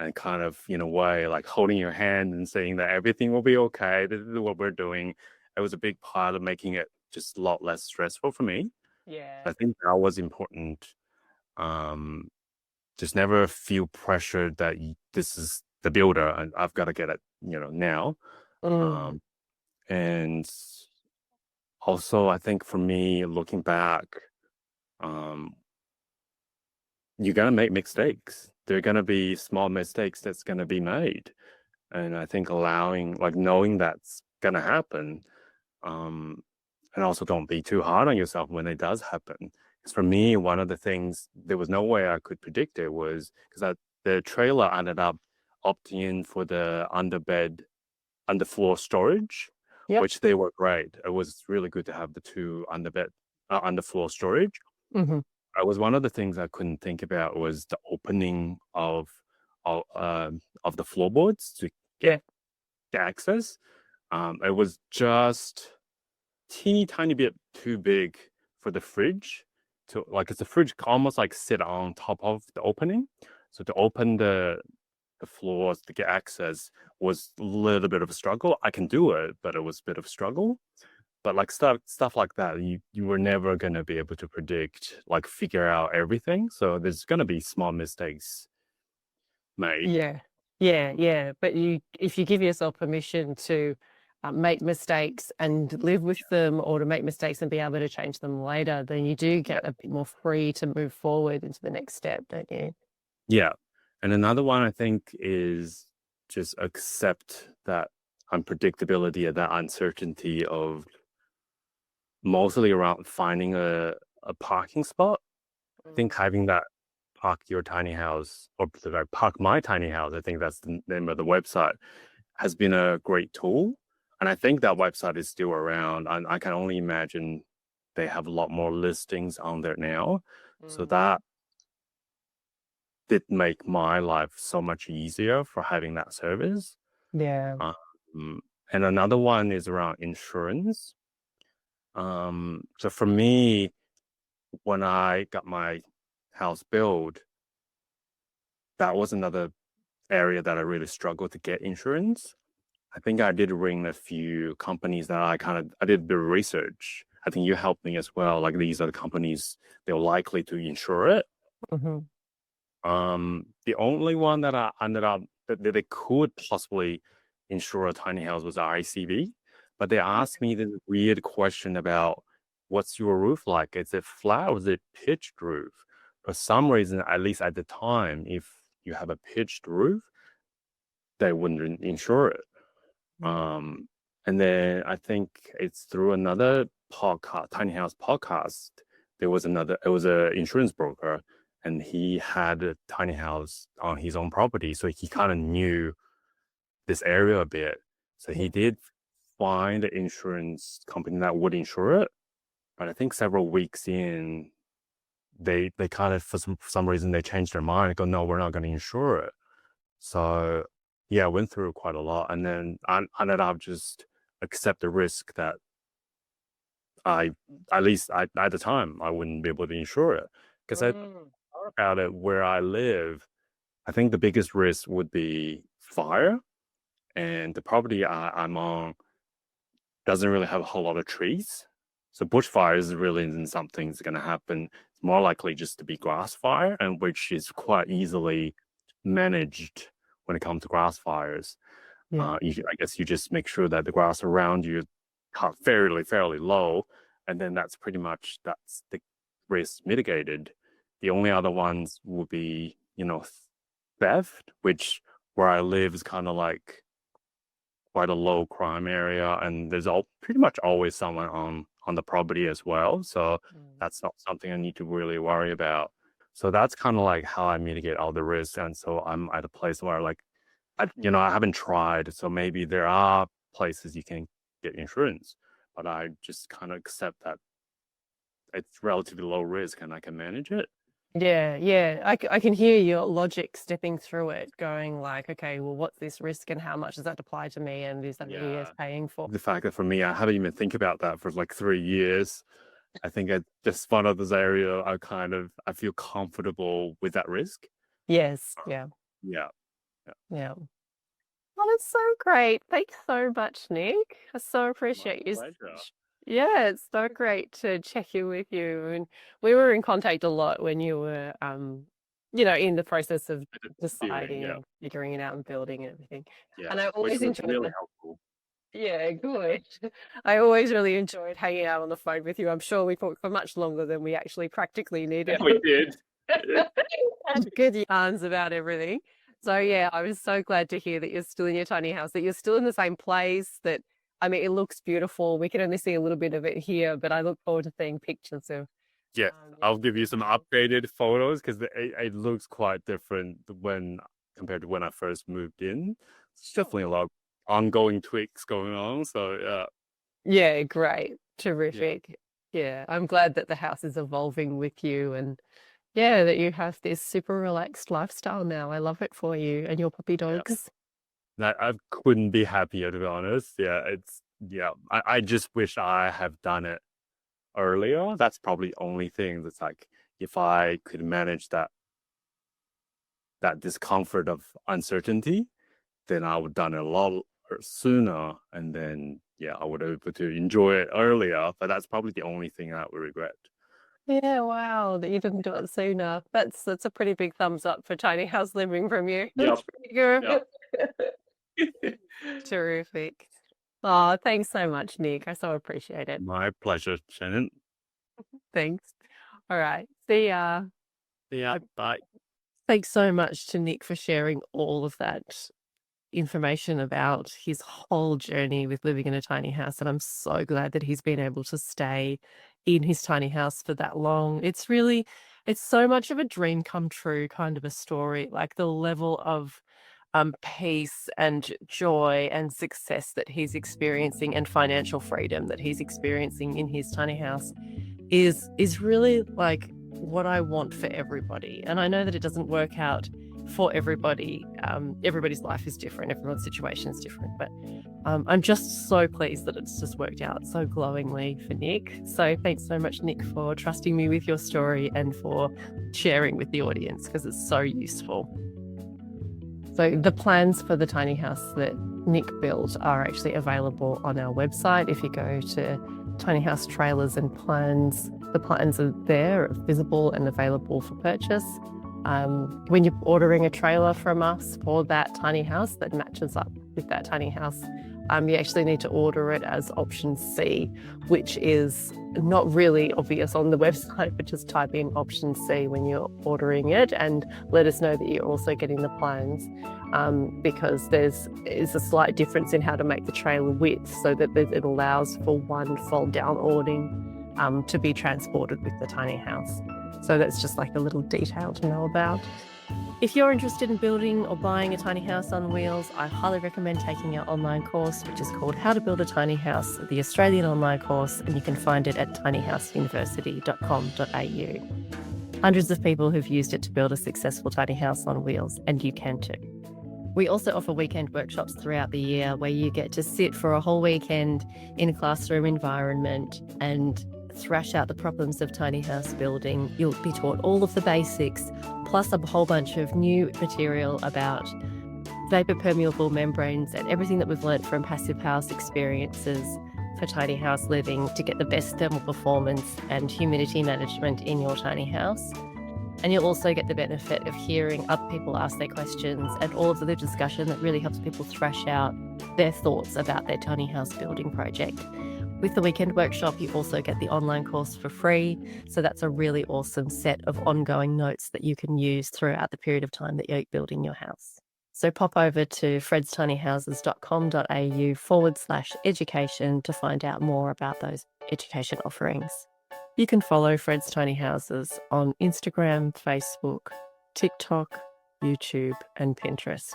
and kind of in a way like holding your hand and saying that everything will be okay. This is what we're doing. It was a big part of making it just a lot less stressful for me. Yeah. I think that was important. Um, just never feel pressured that this is the builder and I've got to get it, now. Mm. Um, and also, I think for me, looking back, um, you're gonna make mistakes. There are gonna be small mistakes that's gonna be made, and I think like knowing that's gonna happen, um, and also don't be too hard on yourself when it does happen. Because for me, one of the things there was no way I could predict it was because the trailer ended up opting in for the underfloor storage, Yep. which they were great. It was really good to have the two underfloor storage. Hmm. I was one of the things I couldn't think about was the opening of the floorboards to Yeah. get the access. It was just teeny tiny bit too big for the fridge to like, it's the fridge almost like sit on top of the opening. So to open the floors to get access was a little bit of a struggle. I can do it, but it was a bit of a struggle. But like stuff like that, you were never gonna be able to predict, like figure out everything. So there's gonna be small mistakes made. Yeah. Yeah. Yeah. But if you give yourself permission to make mistakes and live with them, or to make mistakes and be able to change them later, then you do Yeah. get a bit more free to move forward into the next step, don't you? Yeah. And another one I think is just accept that unpredictability and that uncertainty of mostly around finding a parking spot. I think having that park your tiny house or sorry, park my tiny house, I think that's the name of the website, has been a great tool. And I think that website is still around. And I can only imagine they have a lot more listings on there now. So Mm. that did make my life so much easier for having that service. Yeah. Um, and another one is around insurance. So for me, when I got my house built, that was another area that I really struggled to get insurance. I think I did ring a few companies that I did a bit of research. I think you helped me as well. Like these are the companies they're likely to insure it. Hmm. The only one that I ended up that they could possibly insure a tiny house was ICB, but they asked me this weird question about what's your roof like? Is it flat or is it pitched roof? For some reason, at least at the time, if you have a pitched roof, they wouldn't insure it. Um, and then I think it's through another podcast, Tiny House podcast. It was a insurance broker, and he had a tiny house on his own property, so he kind of knew this area a bit. So he did find an insurance company that would insure it. But I think several weeks in, they kind of for some reason they changed their mind and go, no, we're not going to insure it. So yeah, I went through quite a lot, and then I ended up just accept the risk that I at least at the time I wouldn't be able to insure it because I thought about it where I live. I think the biggest risk would be fire, and the property I'm on doesn't really have a whole lot of trees. So bushfires really isn't something that's going to happen. It's more likely just to be grass fire, and which is quite easily managed when it comes to grass fires. Yeah. I guess you just make sure that the grass around you are fairly low, and then that's the risk mitigated. The only other ones would be, theft, which where I live is kind of like quite a low crime area, and there's pretty much always someone on the property as well. So that's not something I need to really worry about. So that's kind of like how I mitigate all the risks. And so I'm at a place where like I haven't tried. So maybe there are places you can get insurance, but I just kind of accept that it's relatively low risk and I can manage it. Yeah, yeah. I can hear your logic stepping through it, going like, okay, well, what's this risk and how much does that apply to me? And is that really worth Yeah. paying for? The fact that for me, I haven't even think about that for like 3 years. I think it's just one of those areas I feel comfortable with that risk. Yes. Yeah. Yeah. Yeah. Well, that's so great. Thanks so much, Nick. I so My appreciate you. pleasure. Yeah, it's so great to check in with you. And we were in contact a lot when you were, in the process of deciding Yeah. and figuring it out and building and everything. Yeah. And I Which always was enjoyed really helpful. Yeah, good. I always really enjoyed hanging out on the phone with you. I'm sure we talked for much longer than we actually practically needed. We did. Had good yarns about everything. So yeah, I was so glad to hear that you're still in your tiny house, that you're still in the same place, that I mean it looks beautiful. We can only see a little bit of it here, but I look forward to seeing pictures of Yeah. I'll give you some updated photos because it looks quite different compared to when I first moved in. It's definitely a lot of ongoing tweaks going on. So yeah. Yeah, great. Terrific. Yeah, I'm glad that the house is evolving with you and yeah, that you have this super relaxed lifestyle now. I love it for you and your puppy dogs. I couldn't be happier, to be honest. I just wish I have done it earlier. That's probably the only thing that's like if I could manage that discomfort of uncertainty, then I would done it a lot sooner, and then I would have able to enjoy it earlier. But that's probably the only thing I would regret. Yeah, wow, that you didn't do it sooner. That's a pretty big thumbs up for tiny house living from you. That's pretty good. Terrific. Oh, thanks so much, Nick. I so appreciate it. My pleasure, Shannon. Thanks. All right. See ya. Yeah, bye. Thanks so much to Nick for sharing all of that information about his whole journey with living in a tiny house. And I'm so glad that he's been able to stay in his tiny house for that long. It's so much of a dream come true kind of a story. Like the level of peace and joy and success that he's experiencing and financial freedom that he's experiencing in his tiny house is really like what I want for everybody. And I know that it doesn't work out for everybody. Everybody's life is different. Everyone's situation is different. But I'm just so pleased that it's just worked out so glowingly for Nick. So thanks so much, Nick, for trusting me with your story and for sharing with the audience because it's so useful. So the plans for the tiny house that Nick built are actually available on our website. If you go to Tiny House Trailers and Plans, the plans are there, visible and available for purchase. When you're ordering a trailer from us for that tiny house that matches up with that tiny house, you actually need to order it as option C, which is not really obvious on the website, but just type in option C when you're ordering it and let us know that you're also getting the plans, because there's a slight difference in how to make the trailer width so that it allows for one fold down awning to be transported with the tiny house. So that's just like a little detail to know about. If you're interested in building or buying a tiny house on wheels, I highly recommend taking our online course, which is called How to Build a Tiny House, the Australian online course, and you can find it at tinyhouseuniversity.com.au. Hundreds of people have used it to build a successful tiny house on wheels, and you can too. We also offer weekend workshops throughout the year where you get to sit for a whole weekend in a classroom environment and thrash out the problems of tiny house building. You'll be taught all of the basics, plus a whole bunch of new material about vapor permeable membranes and everything that we've learnt from passive house experiences for tiny house living to get the best thermal performance and humidity management in your tiny house. And you'll also get the benefit of hearing other people ask their questions and all of the discussion that really helps people thrash out their thoughts about their tiny house building project. With the weekend workshop, you also get the online course for free. So that's a really awesome set of ongoing notes that you can use throughout the period of time that you're building your house. So pop over to fredstinyhouses.com.au/education to find out more about those education offerings. You can follow Fred's Tiny Houses on Instagram, Facebook, TikTok, YouTube, and Pinterest.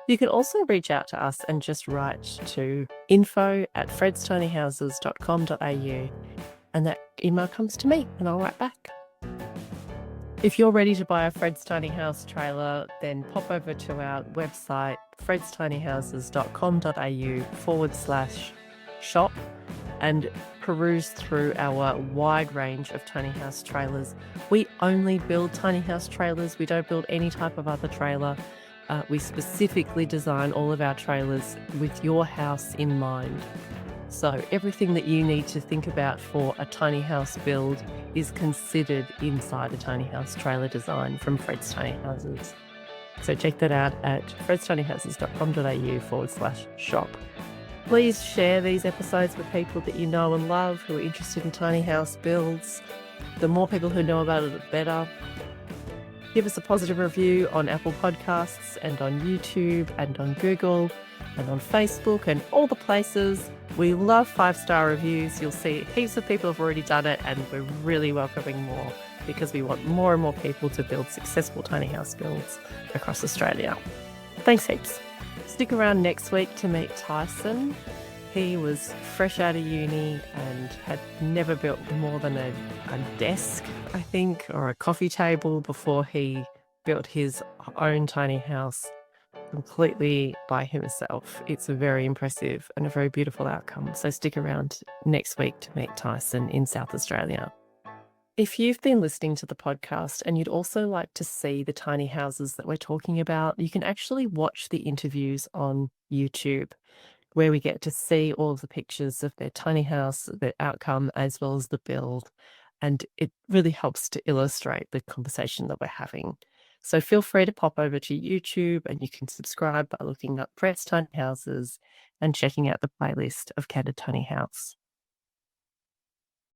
You can also reach out to us and just write to info@fredstinyhouses.com.au, and that email comes to me and I'll write back. If you're ready to buy a Fred's Tiny House trailer, then pop over to our website, fredstinyhouses.com.au/shop, and peruse through our wide range of tiny house trailers. We only build tiny house trailers. We don't build any type of other trailer. We specifically design all of our trailers with your house in mind. So everything that you need to think about for a tiny house build is considered inside a tiny house trailer design from Fred's Tiny Houses. So check that out at fredstinyhouses.com.au/shop. Please share these episodes with people that you know and love who are interested in tiny house builds. The more people who know about it, the better. Give us a positive review on Apple Podcasts and on YouTube and on Google and on Facebook and all the places. We love 5-star reviews. You'll see heaps of people have already done it, and we're really welcoming more because we want more and more people to build successful tiny house builds across Australia. Thanks heaps. Stick around next week to meet Tyson. He was fresh out of uni and had never built more than a desk, I think, or a coffee table before he built his own tiny house completely by himself. It's a very impressive and a very beautiful outcome. So stick around next week to meet Tyson in South Australia. If you've been listening to the podcast and you'd also like to see the tiny houses that we're talking about, you can actually watch the interviews on YouTube, where we get to see all of the pictures of their tiny house, their outcome, as well as the build. And it really helps to illustrate the conversation that we're having. So feel free to pop over to YouTube, and you can subscribe by looking up Fred's Tiny Houses and checking out the playlist of Candid Tiny House.